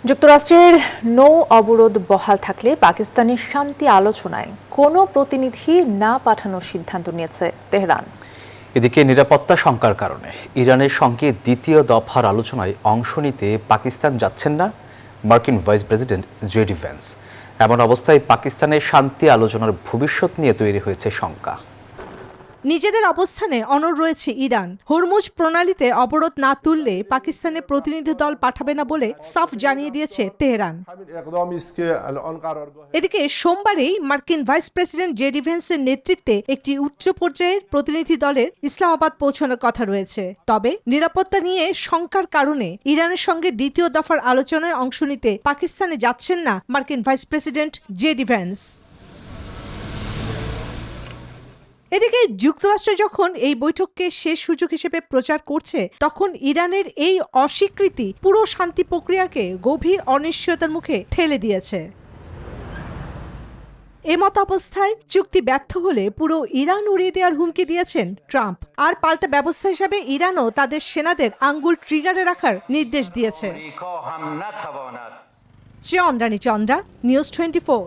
যুক্তরাষ্ট্রের নৌ অবরোধ বহাল থাকলে পাকিস্তানের শান্তি আলোচনায় কোনো প্রতিনিধি না পাঠানোর সিদ্ধান্ত নিয়েছে তেহরান। এদিকে নিরাপত্তা শঙ্কার কারণে ইরানের সঙ্গে দ্বিতীয় দফার আলোচনায় অংশ নিতে পাকিস্তান যাচ্ছেন না মার্কিন ভাইস প্রেসিডেন্ট জেডি ভ্যান্স। এমন অবস্থায় পাকিস্তানের শান্তি আলোচনার ভবিষ্যৎ নিয়ে তৈরি হয়েছে শঙ্কা। নিজেদের অবস্থানে অনড় রয়েছে ইরান। হরমুজ প্রণালীতে অবরোধ না তুললে পাকিস্তানে প্রতিনিধি দল পাঠাবে না বলে সাফ জানিয়ে দিয়েছে তেহরান। এদিকে সোমবারেই মার্কিন ভাইস প্রেসিডেন্ট জেডি ভ্যান্সের নেতৃত্বে একটি উচ্চ পর্যায়ের প্রতিনিধি দলের ইসলামাবাদ পৌঁছানোর কথা রয়েছে। তবে নিরাপত্তা নিয়ে শঙ্কার কারণে ইরানের সঙ্গে দ্বিতীয় দফার আলোচনায় অংশ নিতে পাকিস্তানে যাচ্ছেন না মার্কিন ভাইস প্রেসিডেন্ট জেডি ভ্যান্স। এদিকে যুক্তরাষ্ট্র যখন এই বৈঠককে শেষ সুযোগ হিসেবে প্রচার করছে, তখন ইরানের এই অস্বীকৃতি পুরো শান্তি প্রক্রিয়াকে গভীর অনিশ্চয়তার মুখে ঠেলে দিয়েছে। এমতাবস্থায় চুক্তি ব্যর্থ হলে পুরো ইরান উড়িয়ে দেওয়ার হুমকি দিয়েছেন ট্রাম্প। আর পাল্টা ব্যবস্থা হিসাবে ইরানও তাদের সেনাদের আঙ্গুল ট্রিগারে রাখার নির্দেশ দিয়েছে। চন্দ্রানী চন্দ্রা, নিউজ 24।